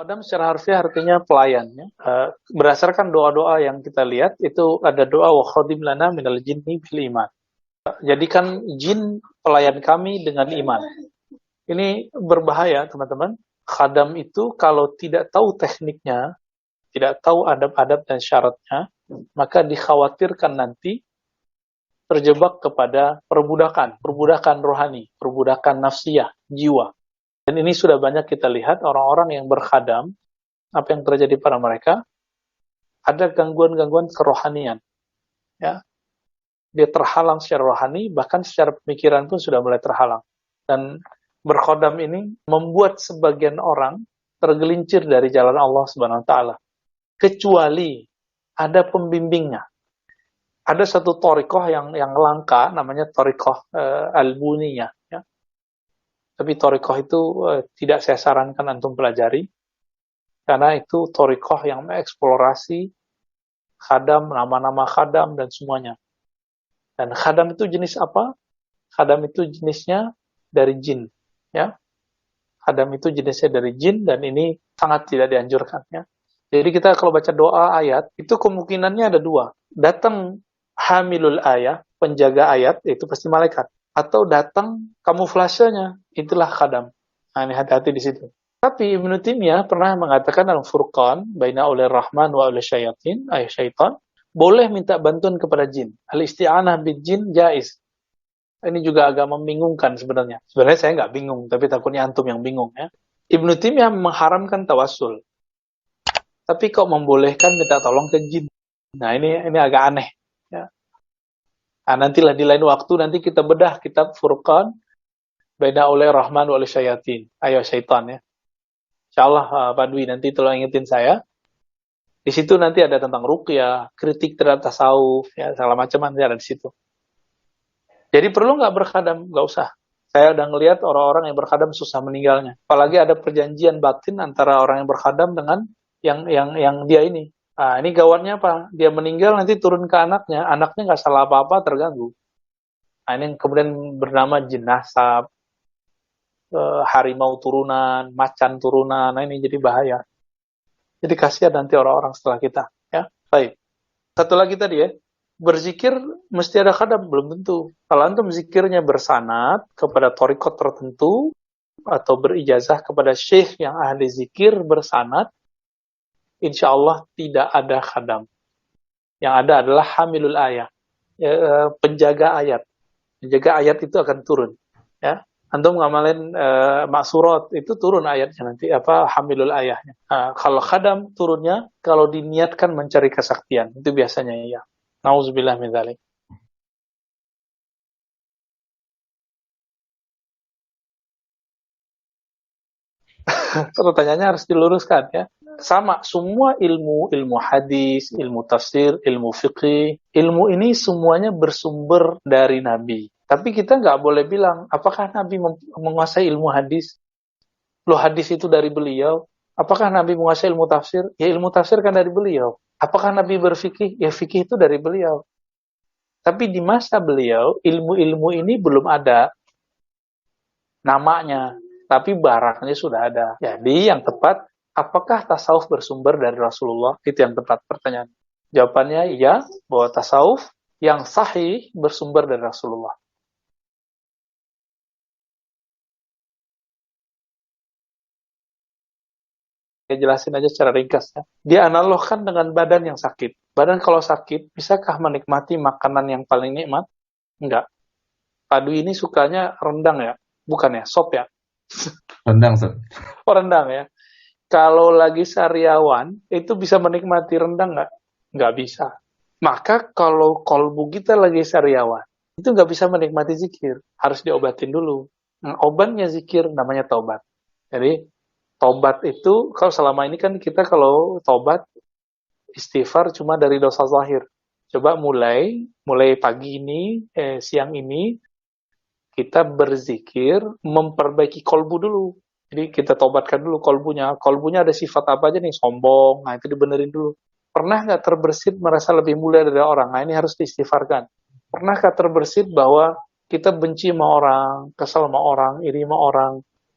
Khodam secara harfiah artinya pelayan. Ya. Berdasarkan doa-doa yang kita lihat, itu ada doa wa khodim lana minal jinni bil iman. Jadikan jin pelayan kami dengan iman. Ini berbahaya, teman-teman. Khadam itu kalau tidak tahu tekniknya, tidak tahu adab-adab dan syaratnya, maka dikhawatirkan nanti terjebak kepada perbudakan rohani, perbudakan nafsiyah, jiwa. Dan ini sudah banyak kita lihat orang-orang yang berkhadam, apa yang terjadi pada mereka, ada gangguan-gangguan kerohanian. Ya. Dia terhalang secara rohani, bahkan secara pemikiran pun sudah mulai terhalang. Dan berkhodam ini membuat sebagian orang tergelincir dari jalan Allah Subhanahu wa taala. Kecuali ada pembimbingnya. Ada satu thariqah yang langka, namanya thariqah al-buniyah. Ya. Tapi thariqah itu tidak saya sarankan antum pelajari, karena itu thariqah yang mengeksplorasi khadam, nama-nama khadam, dan semuanya. Dan khadam itu jenis apa? Khadam itu jenisnya dari jin. Ya. Khadam itu jenisnya dari jin, dan ini sangat tidak dianjurkan. Ya. Jadi kita kalau baca doa ayat, itu kemungkinannya ada dua. Datang hamilul ayat, penjaga ayat, itu pasti malaikat. Atau datang kamuflasenya, itulah khadam. Nah, ini hati-hati di situ. Tapi Ibnu Taimiyah pernah mengatakan dalam Furqan, baina ulir rahman wa ulir syayatin, ayat syaitan, boleh minta bantuan kepada jin. Al-isti'anah bil jin jaiz. Ini juga agak membingungkan sebenarnya. Sebenarnya saya nggak bingung, tapi takutnya antum yang bingung. Ya. Ibnu Taimiyah mengharamkan tawassul. Tapi kok membolehkan minta tolong ke jin. Nah, ini agak aneh. Ya. Nah, nantilah di lain waktu nanti kita bedah kitab Furqan baina ulir rahman wa ulir syayatin. Ayat syaitan ya. Insyaallah Pak Dwi nanti tolong ingetin saya. Di situ nanti ada tentang ruqyah, kritik terhadap tasawuf, ya, segala macam nanti ada di situ. Jadi perlu nggak berkhadam? Nggak usah. Saya udah ngelihat orang-orang yang berkhadam susah meninggalnya. Apalagi ada perjanjian batin antara orang yang berkhadam dengan yang dia ini. Nah, ini gawatnya apa? Dia meninggal nanti turun ke anaknya nggak salah apa-apa terganggu. Nah, ini kemudian bernama jin nasab, harimau turunan, macan turunan. Nah, ini jadi bahaya. Jadi kasihan nanti orang-orang setelah kita. Ya, baik. Satu lagi tadi ya, berzikir mesti ada khadam, belum tentu. Kalau antum zikirnya bersanad kepada thariqat tertentu atau berijazah kepada syekh yang ahli zikir bersanad, insya Allah tidak ada khadam. Yang ada adalah hamilul ayat, penjaga ayat. Penjaga ayat itu akan turun. Ya, antum ngamalin maksurat itu turun ayatnya nanti hamilul ayahnya. Kalau khadam turunnya kalau diniatkan mencari kesaktian itu biasanya ya. Nauzubillah min dzalik. Pertanyaannya harus diluruskan ya. Sama, semua ilmu hadis, ilmu tafsir, ilmu fiqih, ilmu ini semuanya bersumber dari Nabi. Tapi kita nggak boleh bilang, apakah Nabi menguasai ilmu hadis? Loh, hadis itu dari beliau. Apakah Nabi menguasai ilmu tafsir? Ya, ilmu tafsir kan dari beliau. Apakah Nabi berfikih? Ya, fikih itu dari beliau. Tapi di masa beliau, ilmu-ilmu ini belum ada namanya. Tapi barangnya sudah ada. Jadi yang tepat, apakah tasawuf bersumber dari Rasulullah? Itu yang tepat pertanyaan. Jawabannya ya, bahwa tasawuf yang sahih bersumber dari Rasulullah. Saya jelasin aja secara ringkas ya. Dia analogkan dengan badan yang sakit. Badan kalau sakit, bisakah menikmati makanan yang paling nikmat? Enggak. Padu ini sukanya rendang ya? Bukan ya, sop ya? Rendang, Ustaz. Oh, rendang ya. Kalau lagi sariawan, itu bisa menikmati rendang nggak? Nggak bisa. Maka kalau kolbu kita lagi sariawan, itu nggak bisa menikmati zikir. Harus diobatin dulu. Nah, obatnya zikir namanya taubat. Jadi, taubat itu, kalau selama ini kan kita kalau taubat, istighfar cuma dari dosa zahir. Coba mulai pagi ini, siang ini, kita berzikir, memperbaiki kolbu dulu. Jadi kita tobatkan dulu kolbunya. Kolbunya ada sifat apa aja nih? Sombong. Nah, itu dibenerin dulu. Pernah nggak terbersit merasa lebih mulia dari orang? Nah, ini harus diistighfarkan. Pernahkah terbersit bahwa kita benci sama orang, kesal sama orang, iri sama orang?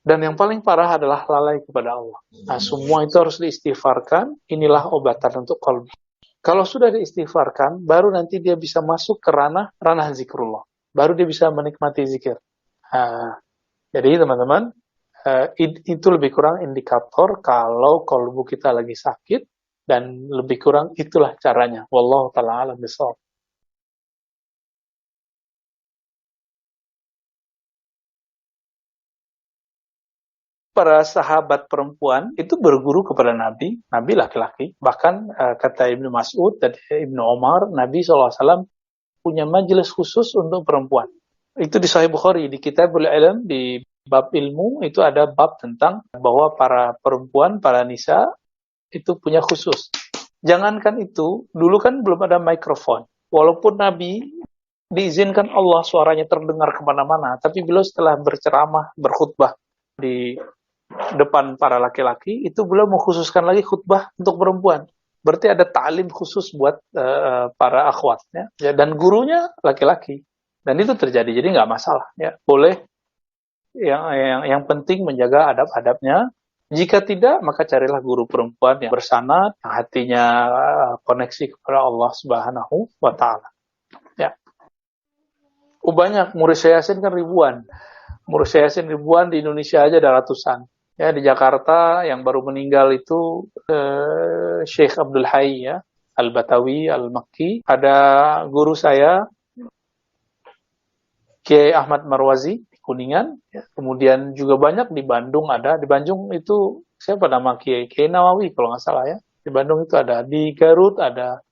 Dan yang paling parah adalah lalai kepada Allah. Nah, semua itu harus diistighfarkan. Inilah obatan untuk qalbi. Kalau sudah diistighfarkan, baru nanti dia bisa masuk ke ranah zikrullah. Baru dia bisa menikmati zikir. Nah, jadi teman-teman, itu lebih kurang indikator kalau kalbu kita lagi sakit, dan lebih kurang itulah caranya. Wallahu ta'ala a'lam bishawab. Para sahabat perempuan itu berguru kepada Nabi, Nabi laki-laki. Bahkan kata Ibnu Mas'ud dan Ibnu Umar, Nabi SAW punya majelis khusus untuk perempuan. Itu di Sahih Bukhari, di Kitabul Ilm, di bab ilmu, itu ada bab tentang bahwa para perempuan, para nisa, itu punya khusus. Jangankan itu, dulu kan belum ada mikrofon. Walaupun Nabi diizinkan Allah suaranya terdengar kemana-mana, tapi beliau setelah berceramah, berkhutbah di depan para laki-laki, itu beliau mengkhususkan lagi khutbah untuk perempuan. Berarti ada ta'lim khusus buat para akhwat, ya. Dan gurunya laki-laki. Dan itu terjadi, jadi nggak masalah. Ya. Boleh, yang penting menjaga adab-adabnya. Jika tidak, maka carilah guru perempuan yang bersanad, yang hatinya koneksi kepada Allah Subhanahu wa Ta'ala. Ya. Banyak, murid Yasin kan ribuan. Murid Yasin ribuan, di Indonesia aja ada ratusan. Ya, di Jakarta yang baru meninggal itu Syekh Abdul Hayy, ya, Al-Batawi, Al-Makki. Ada guru saya, Kiai Ahmad Marwazi, di Kuningan. Ya. Kemudian juga banyak di Bandung ada. Di Bandung itu, siapa nama Kiai? Kiai Nawawi kalau nggak salah, ya. Di Bandung itu ada. Di Garut ada.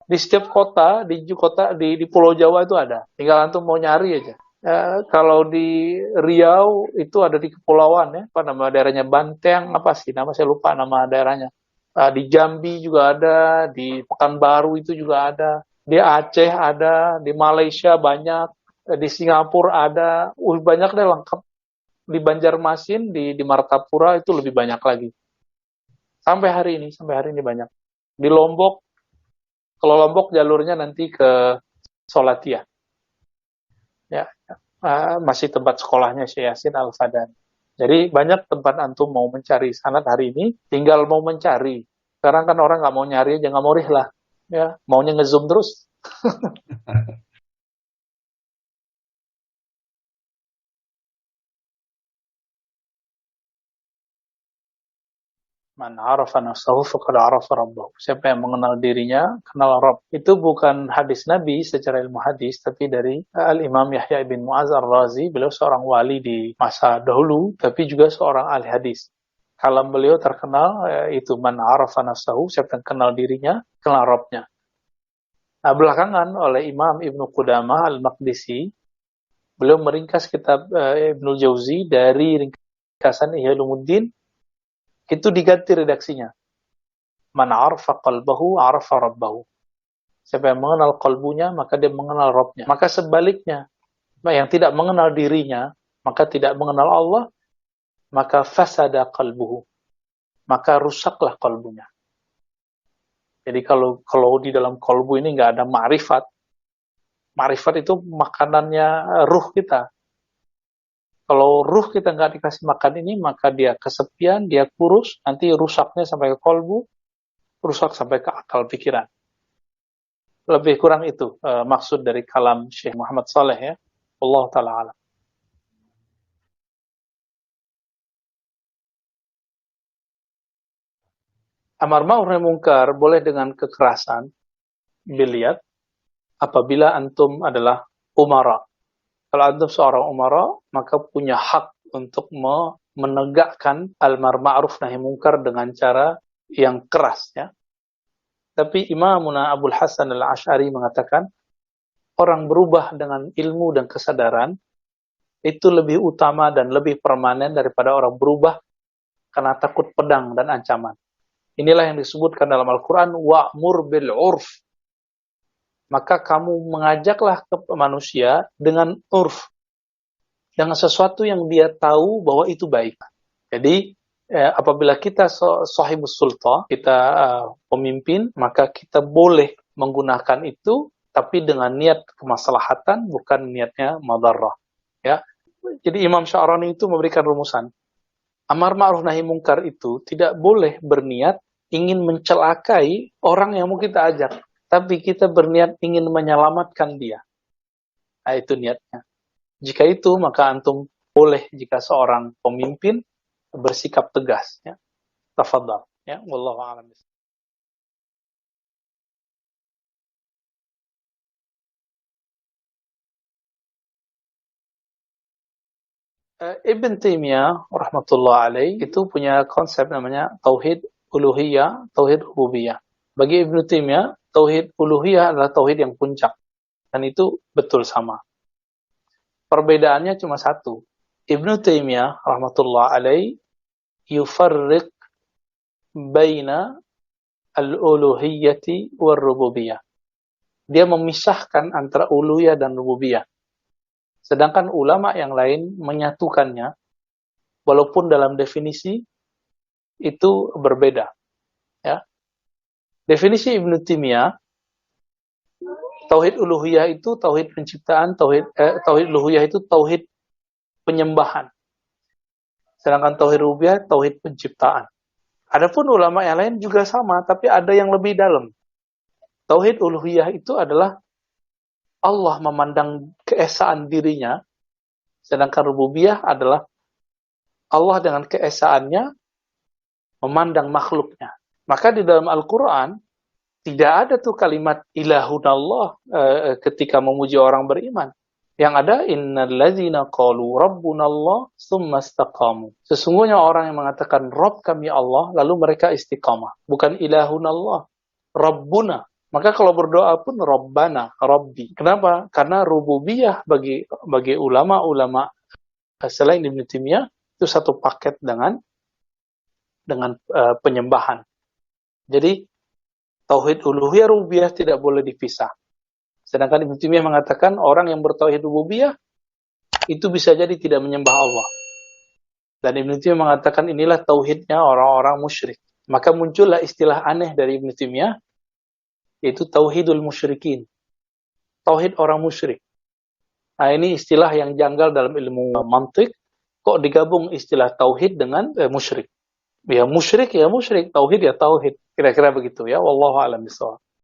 Di setiap kota, di Pulau Jawa itu ada. Tinggal antum mau nyari aja. Kalau di Riau itu ada di kepulauan, ya, apa nama daerahnya, Banteng apa sih nama, saya lupa nama daerahnya. Di Jambi juga ada, di Pekanbaru itu juga ada, di Aceh ada, di Malaysia banyak, di Singapura ada, banyak deh, lengkap. Di Banjarmasin, di Martapura itu lebih banyak lagi. Sampai hari ini banyak. Di Lombok, kalau Lombok jalurnya nanti ke Solatia. Ya, masih tempat sekolahnya Syekh Yasin Al-Fadani. Jadi banyak tempat antum mau mencari sanad hari ini, tinggal mau mencari. Sekarang kan orang nggak mau nyari, jangan mau rihlah, ya, maunya ngezoom terus. Man arafa nafsahu faqad arafa rabbahu. Siapa yang mengenal dirinya, kenal Rabb. Itu bukan hadis Nabi secara ilmu hadis, tapi dari Al-Imam Yahya bin Mu'az Ar-Razi. Beliau seorang wali di masa dahulu, tapi juga seorang ahli hadis. Kalam beliau terkenal, itu man arafa nafsahu, siapa yang kenal dirinya, kenal Rabbnya. Nah, belakangan oleh Imam Ibnu Qudamah Al-Maqdisi, beliau meringkas kitab Ibnul Jauzi dari ringkasan Ihya Ulumuddin. Itu diganti redaksinya. Man arfa qalbahu arfa rabbahu. Siapa yang mengenal kalbunya, maka dia mengenal Rabbnya. Maka sebaliknya, yang tidak mengenal dirinya, maka tidak mengenal Allah, maka fasada qalbuhu. Maka rusaklah kalbunya. Jadi kalau di dalam kalbu ini nggak ada ma'rifat, ma'rifat itu makanannya ruh kita. Kalau ruh kita nggak dikasih makan ini, maka dia kesepian, dia kurus, nanti rusaknya sampai ke kolbu, rusak sampai ke akal pikiran. Lebih kurang itu maksud dari kalam Syekh Muhammad Saleh, ya. Allah Ta'ala alam. Amar ma'ruf nahi munkar boleh dengan kekerasan, dilihat apabila antum adalah umara. Kalau antum seorang umara, maka punya hak untuk menegakkan amar ma'ruf nahi munkar dengan cara yang keras, ya. Tapi Imamuna Abul Hasan Al-Asy'ari mengatakan, orang berubah dengan ilmu dan kesadaran itu lebih utama dan lebih permanen daripada orang berubah karena takut pedang dan ancaman. Inilah yang disebutkan dalam Al-Quran, wa'mur bil urf. Maka kamu mengajaklah ke manusia dengan urf, dengan sesuatu yang dia tahu bahwa itu baik. Jadi apabila kita sahibus sulta, kita pemimpin, maka kita boleh menggunakan itu, tapi dengan niat kemaslahatan, bukan niatnya madarrah. Ya. Jadi Imam Sya'rani itu memberikan rumusan. Amar ma'ruf nahi mungkar itu tidak boleh berniat ingin mencelakai orang yang mau kita ajak, tapi kita berniat ingin menyelamatkan dia. Nah, itu niatnya. Jika itu, maka antum boleh jika seorang pemimpin bersikap tegas. Ya. Tafadhal. Ya, wallahu a'lam. Ibn Taimiyah rahmatullah alaih itu punya konsep namanya tauhid uluhiyah, tauhid rububiyah. Bagi Ibn Taimiyah, tauhid uluhiyah adalah tauhid yang puncak dan itu betul sama. Perbedaannya cuma satu. Ibn Taimiyah rahmatullah alaih yufarriq baina al-uluhiyyati war rububiyah. Dia memisahkan antara uluhiyah dan rububiyah. Sedangkan ulama yang lain menyatukannya walaupun dalam definisi itu berbeda. Ya. Definisi Ibnu Taimiyah, tauhid uluhiyah itu tauhid penciptaan, tauhid uluhiyah itu tauhid penyembahan. Sedangkan tauhid rububiyah tauhid penciptaan. Adapun ulama yang lain juga sama, tapi ada yang lebih dalam. Tauhid uluhiyah itu adalah Allah memandang keesaan dirinya, sedangkan rububiyah adalah Allah dengan keesaannya memandang makhluknya. Maka di dalam Al-Quran tidak ada tuh kalimat ilahunallah ketika memuji orang beriman. Yang ada innallazina qalu rabbunallah tsumma istaqamu. Sesungguhnya orang yang mengatakan Rabb kami Allah lalu mereka istiqamah. Bukan ilahunallah, Rabbuna. Maka kalau berdoa pun Rabbana, Rabbi. Kenapa? Karena rububiyah bagi ulama-ulama selain Ibnu Taimiyah itu satu paket dengan penyembahan. Jadi tauhid uluhiyah rububiyah tidak boleh dipisah. Sedangkan Ibnu Taimiyah mengatakan orang yang bertauhid rububiyah itu bisa jadi tidak menyembah Allah. Dan Ibnu Taimiyah mengatakan inilah tauhidnya orang-orang musyrik. Maka muncullah istilah aneh dari Ibnu Taimiyah yaitu tauhidul musyrikin. Tauhid orang musyrik. Nah, ini istilah yang janggal dalam ilmu mantik. Kok digabung istilah tauhid dengan musyrik? Ya musyrik, tauhid ya tauhid. Kira-kira begitu ya. Wallahu a'lam bishawab.